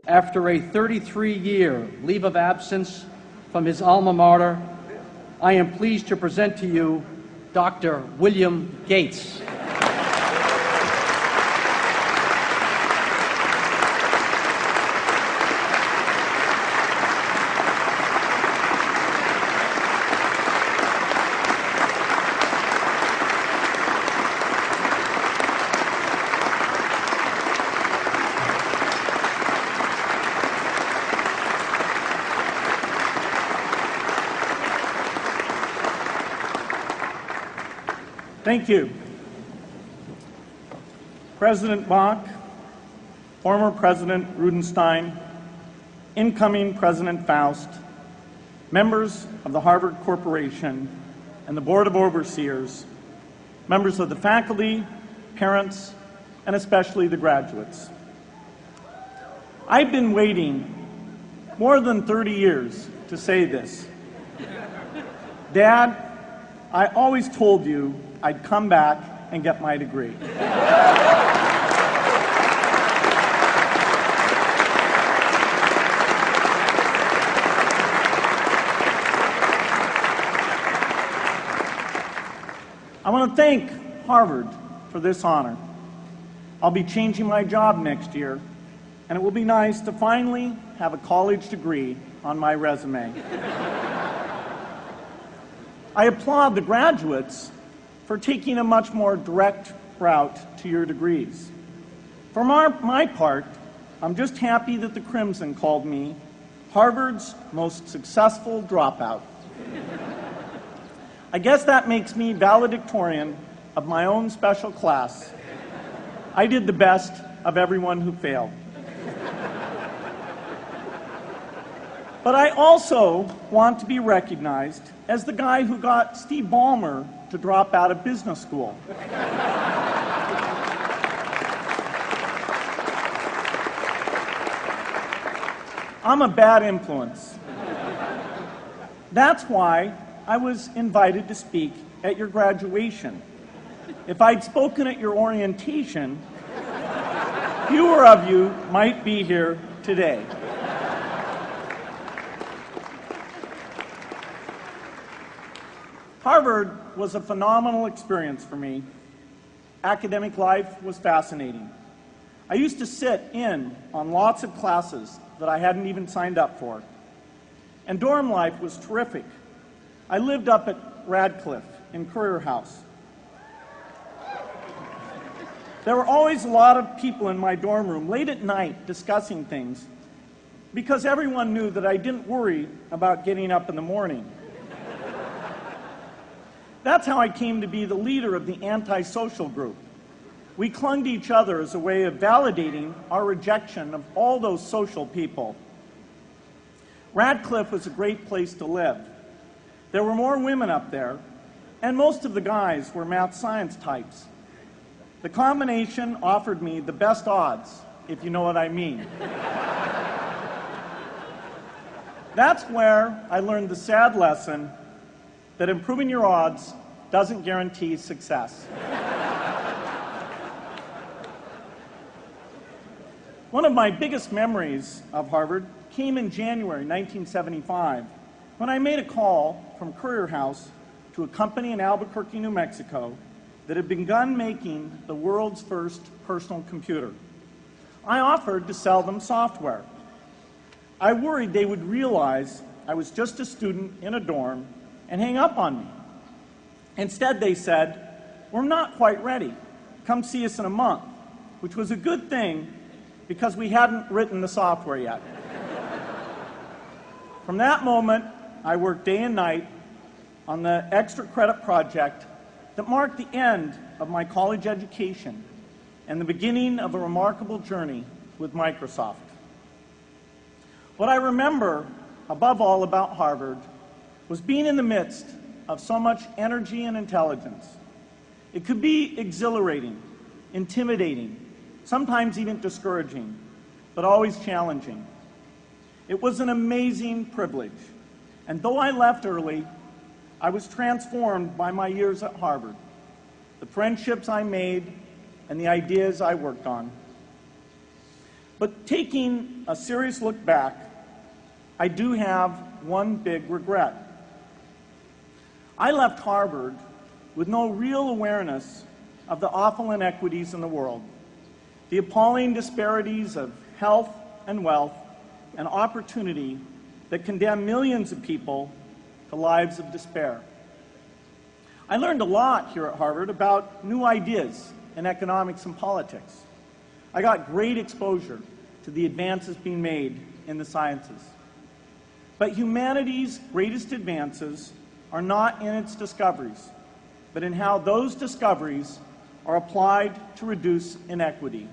After a 33-year leave of absence from his alma mater, I am pleased to present to you Dr. William Gates. Thank you. President Bach, former President Rudenstein, incoming President Faust, members of the Harvard Corporation and the Board of Overseers, members of the faculty, parents, and especially the graduates. I've been waiting more than 30 years to say this. Dad, I always told you I'd come back and get my degree. I want to thank Harvard for this honor. I'll be changing my job next year, and it will be nice to finally have a college degree on my resume. I applaud the graduates for taking a much more direct route to your degrees. For my part, I'm just happy that the Crimson called me Harvard's most successful dropout. I guess that makes me valedictorian of my own special class. I did the best of everyone who failed. But I also want to be recognized as the guy who got Steve Ballmer to drop out of business school. I'm a bad influence. That's why I was invited to speak at your graduation. If I'd spoken at your orientation, fewer of you might be here today. Harvard was a phenomenal experience for me. Academic life was fascinating. I used to sit in on lots of classes that I hadn't even signed up for. And dorm life was terrific. I lived up at Radcliffe in Currier House. There were always a lot of people in my dorm room late at night discussing things because everyone knew that I didn't worry about getting up in the morning. That's how I came to be the leader of the antisocial group. We clung to each other as a way of validating our rejection of all those social people. Radcliffe was a great place to live. There were more women up there, and most of the guys were math science types. The combination offered me the best odds, if you know what I mean. That's where I learned the sad lesson that improving your odds doesn't guarantee success. One of my biggest memories of Harvard came in January 1975 when I made a call from Currier House to a company in Albuquerque, New Mexico that had begun making the world's first personal computer. I offered to sell them software. I worried they would realize I was just a student in a dorm and hang up on me. Instead, they said, "We're not quite ready. Come see us in a month," which was a good thing because we hadn't written the software yet. From that moment, I worked day and night on the extra credit project that marked the end of my college education and the beginning of a remarkable journey with Microsoft. What I remember above all about Harvard was being in the midst of so much energy and intelligence. It could be exhilarating, intimidating, sometimes even discouraging, but always challenging. It was an amazing privilege, and though I left early, I was transformed by my years at Harvard, the friendships I made, and the ideas I worked on. But taking a serious look back, I do have one big regret. I left Harvard with no real awareness of the awful inequities in the world, the appalling disparities of health and wealth and opportunity that condemn millions of people to lives of despair. I learned a lot here at Harvard about new ideas in economics and politics. I got great exposure to the advances being made in the sciences. But humanity's greatest advances are not in its discoveries, but in how those discoveries are applied to reduce inequity.